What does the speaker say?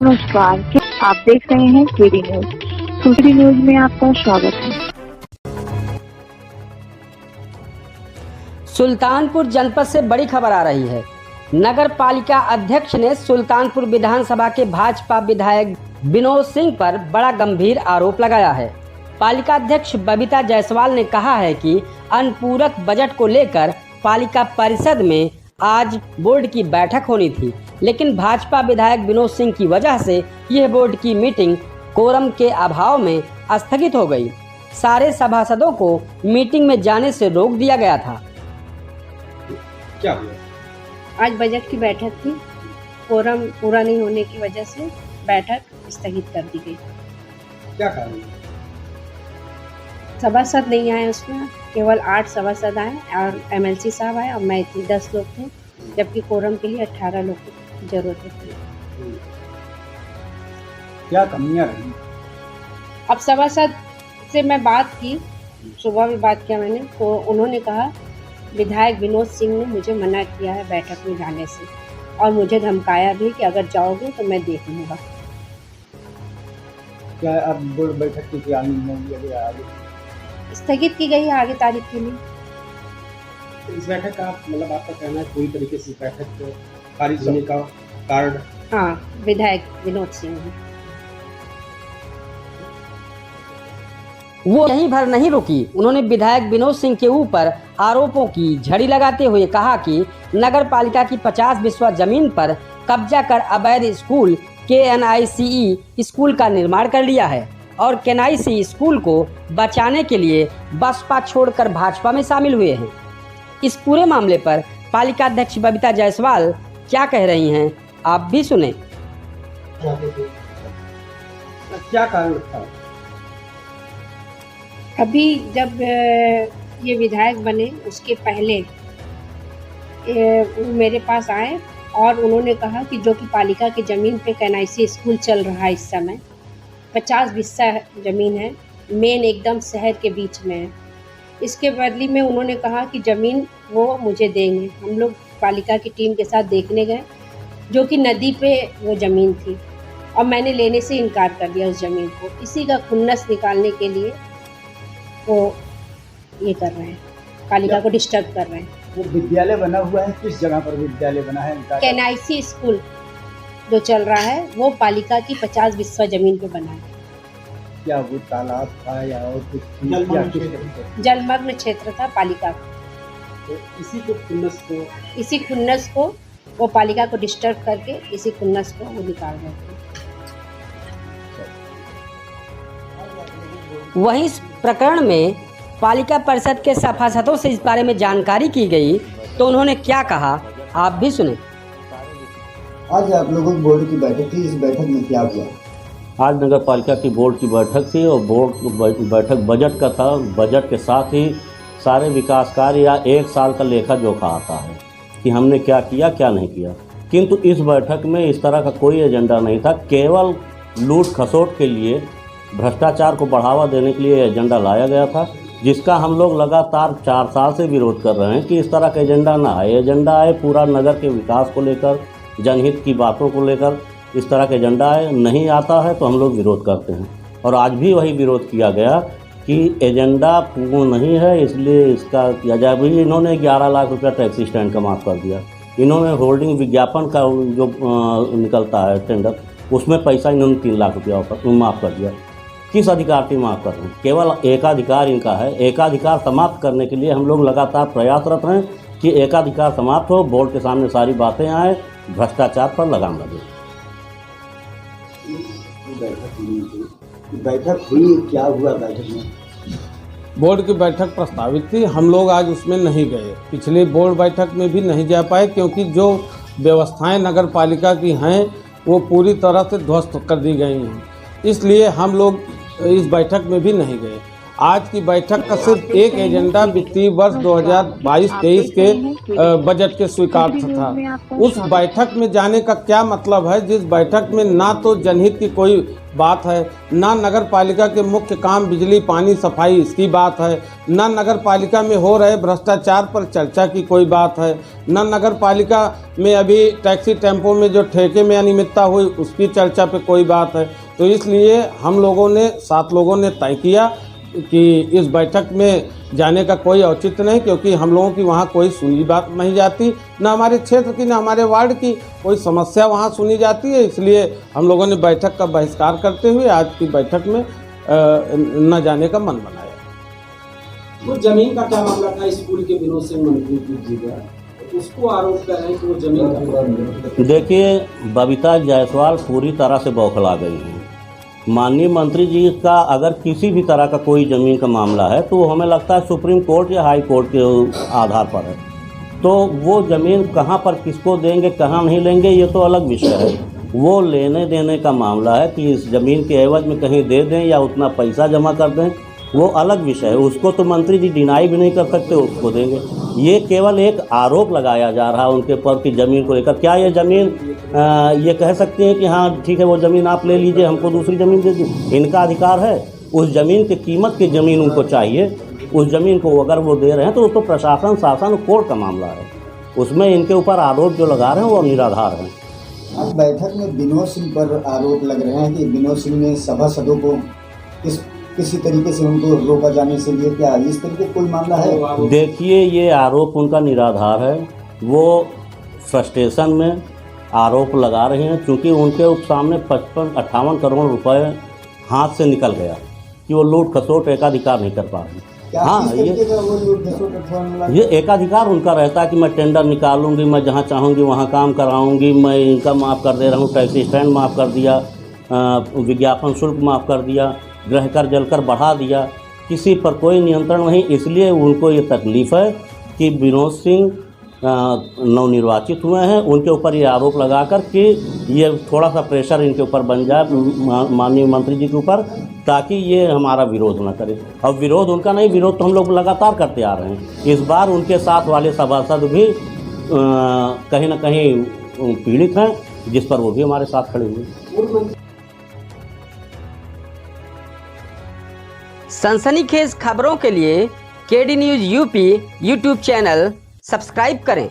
नमस्कार, आप देख रहे हैं केडी न्यूज। केडी न्यूज में आपका स्वागत है। सुल्तानपुर जनपद से बड़ी खबर आ रही है। नगर पालिका अध्यक्ष ने सुल्तानपुर विधानसभा के भाजपा विधायक विनोद सिंह पर बड़ा गंभीर आरोप लगाया है। पालिका अध्यक्ष बबीता जायसवाल ने कहा है कि अनुपूरक बजट को लेकर पालिका परिषद में आज बोर्ड की बैठक होनी थी, लेकिन भाजपा विधायक विनोद सिंह की वजह से यह बोर्ड की मीटिंग कोरम के अभाव में स्थगित हो गई। सारे सभासदों को मीटिंग में जाने से रोक दिया गया था। क्या हुआ? आज बजट की बैठक थी, कोरम पूरा नहीं होने की वजह से बैठक स्थगित कर दी गई। क्या कारण? सभासद नहीं आए, उसमें केवल 8 सभासद आए और एमएलसी साहब आए और मैं थी, 10 लोग थे, जबकि कोरम के लिए 18 लोग की जरूरत होती है। क्या कमियां रही? अब सभासद से मैं बात की, सुबह भी बात किया मैंने, तो उन्होंने कहा विधायक विनोद सिंह ने मुझे मना किया है बैठक में जाने से और मुझे धमकाया भी कि अगर जाओगे तो मैं देख लूँगा। क्या अब बोर्ड बैठक की तैयारी नहीं लिया गया? आगे स्थगित की गई है आगे तारीख के लिए। इस बैठक का मतलब आपका कहना है पूरी तरीके से बैठक खारिज होने का कारण? हाँ, विधायक विनोद सिंह है। वो यहीं भर नहीं रुकी, उन्होंने विधायक विनोद सिंह के ऊपर आरोपों की झड़ी लगाते हुए कहा कि नगर पालिका की 50 बिस्वा जमीन पर कब्जा कर अवैध स्कूल KNICE स्कूल का निर्माण कर लिया है और KNICE स्कूल को बचाने के लिए बसपा छोड़कर भाजपा में शामिल हुए हैं। इस पूरे मामले पर पालिका अध्यक्ष बबीता जायसवाल क्या कह रही हैं, आप भी सुने। क्या कारण था? अभी जब ये विधायक बने उसके पहले वो मेरे पास आए और उन्होंने कहा कि जो कि पालिका की ज़मीन पे KNICE स्कूल चल रहा है, इस समय 50 बिस्सा ज़मीन है, मेन एकदम शहर के बीच में है। इसके बदले में उन्होंने कहा कि ज़मीन वो मुझे देंगे। हम लोग पालिका की टीम के साथ देखने गए, जो कि नदी पे वो ज़मीन थी और मैंने लेने से इनकार कर दिया उस ज़मीन को। इसी का खुन्नस निकालने के लिए वो ये कर रहे हैं, पालिका को डिस्टर्ब कर रहे हैं। वो विद्यालय बना हुआ है, किस जगह पर विद्यालय बना है? KNICE स्कूल जो चल रहा है वो पालिका की 50 बिस्वा ज़मीन पे बना है। क्या वो तालाब था या और कुछ? जलमग्न क्षेत्र था पालिका का। तो इसी खुन्नस को वो पालिका को डिस्टर्ब करके इसी खुन्नस को वो निकाल रहे थे। वहीं इस प्रकरण में पालिका परिषद के सभासदों से इस बारे में जानकारी की गई तो उन्होंने क्या कहा, आप भी सुने। आज आप लोगों की बोर्ड की बैठक थी, इस बैठक में क्या हुआ? आज नगर पालिका की बोर्ड की बैठक थी और बोर्ड बैठक बजट का था। बजट के साथ ही सारे विकास कार्य या 1 साल का लेखा जोखा आता है कि हमने क्या किया क्या नहीं किया, किंतु इस बैठक में इस तरह का कोई एजेंडा नहीं था। केवल लूट खसोट के लिए, भ्रष्टाचार को बढ़ावा देने के लिए एजेंडा लाया गया था, जिसका हम लोग लगातार 4 साल से विरोध कर रहे हैं कि इस तरह का एजेंडा ना आए। एजेंडा आए पूरा नगर के विकास को लेकर, जनहित की बातों को लेकर, इस तरह का एजेंडा आए। नहीं आता है तो हम लोग विरोध करते हैं और आज भी वही विरोध किया गया कि एजेंडा पूर्ण नहीं है, इसलिए इसका किया जाए। भी इन्होंने 11 लाख रुपया टैक्सी स्टैंड का माफ़ कर दिया। इन्होंने होल्डिंग विज्ञापन का जो निकलता है टेंडर, उसमें पैसा इन्होंने 3 लाख रुपया माफ़ कर दिया। किस अधिकार से माफ़ कर रहे हैं? केवल एकाधिकार इनका है। एकाधिकार समाप्त करने के लिए हम लोग लगातार प्रयासरत हैं कि एकाधिकार समाप्त हो, बोर्ड के सामने सारी बातें आए, भ्रष्टाचार पर लगाम लगे। बैठक हुई, क्या हुआ बैठक में? बोर्ड की बैठक प्रस्तावित थी, हम लोग आज उसमें नहीं गए। पिछली बोर्ड बैठक में भी नहीं जा पाए क्योंकि जो व्यवस्थाएं नगर पालिका की हैं वो पूरी तरह से ध्वस्त कर दी गई हैं, इसलिए हम लोग इस बैठक में भी नहीं गए। आज की बैठक का सिर्फ एक एजेंडा वित्तीय वर्ष 2022-23 के बजट के स्वीकार था। उस बैठक में जाने का क्या मतलब है, जिस बैठक में ना तो जनहित की कोई बात है, ना नगर पालिका के मुख्य काम बिजली पानी सफाई इसकी बात है, ना नगर पालिका में हो रहे भ्रष्टाचार पर चर्चा की कोई बात है, ना नगर पालिका में अभी टैक्सी टेम्पो में जो ठेके में अनियमितता हुई उसकी चर्चा पे कोई बात है। तो इसलिए हम लोगों ने 7 लोगों ने तय किया कि इस बैठक में जाने का कोई औचित्य नहीं, क्योंकि हम लोगों की वहाँ कोई सुनी बात नहीं जाती, ना हमारे क्षेत्र की ना हमारे वार्ड की कोई समस्या वहाँ सुनी जाती है। इसलिए हम लोगों ने बैठक का बहिष्कार करते हुए आज की बैठक में न जाने का मन बनाया। वो जमीन का क्या मामला था? स्कूल के विनोद सिंह मंत्री कीजिएगा, उसको आरोप कर रहे हैं कि वो जमीन। देखिए, बबीता जायसवाल पूरी तरह से बौखला गई है। माननीय मंत्री जी का अगर किसी भी तरह का कोई ज़मीन का मामला है तो हमें लगता है सुप्रीम कोर्ट या हाई कोर्ट के आधार पर है। तो वो ज़मीन कहाँ पर किसको देंगे, कहाँ नहीं लेंगे, ये तो अलग विषय है। वो लेने देने का मामला है कि इस ज़मीन के एवज में कहीं दे दें या उतना पैसा जमा कर दें, वो अलग विषय है। उसको तो मंत्री जी डिनाई भी नहीं कर सकते, उसको देंगे। ये केवल एक आरोप लगाया जा रहा है उनके ऊपर की ज़मीन को लेकर। क्या ये ज़मीन ये कह सकते हैं कि हाँ ठीक है वो ज़मीन आप ले लीजिए, हमको दूसरी ज़मीन दे दीजिए? इनका अधिकार है। उस ज़मीन की कीमत की ज़मीन उनको चाहिए। उस ज़मीन को अगर वो दे रहे हैं तो उसको प्रशासन शासन कोर्ट का मामला है। उसमें इनके ऊपर आरोप जो लगा रहे हैं वो निराधार हैं। आज बैठक में विनोद सिंह पर आरोप लग रहे हैं कि विनोद सिंह ने सभासदों को किसी तरीके से उनको रोका जाने से लिए, क्या इस तरीके कोई मामला है? देखिए, ये आरोप उनका निराधार है। वो फ्रस्ट्रेशन में आरोप लगा रहे हैं, क्योंकि उनके सामने 55-58 करोड़ रुपए हाथ से निकल गया कि वो लूट खसोट एकाधिकार नहीं कर पा रहे। हाँ, ये एकाधिकार उनका रहता है कि मैं टेंडर निकालूंगी, मैं जहाँ चाहूँगी वहाँ काम कराऊंगी, मैं इनका माफ़ कर दे रहा हूँ, टैक्सी स्टैंड माफ़ कर दिया, विज्ञापन शुल्क माफ़ कर दिया, गृह कर जलकर बढ़ा दिया, किसी पर कोई नियंत्रण नहीं। इसलिए उनको ये तकलीफ़ है कि विनोद सिंह नवनिर्वाचित हुए हैं, उनके ऊपर ये आरोप लगाकर कि ये थोड़ा सा प्रेशर इनके ऊपर बन जाए माननीय मंत्री जी के ऊपर, ताकि ये हमारा विरोध न करे। और विरोध उनका नहीं, विरोध तो हम लोग लगातार करते आ रहे हैं। इस बार उनके साथ वाले सभासद भी कहीं ना कहीं पीड़ित हैं, जिस पर वो भी हमारे साथ खड़े हुए। सनसनीखेज खबरों के लिए KD news UP YouTube channel subscribe करें।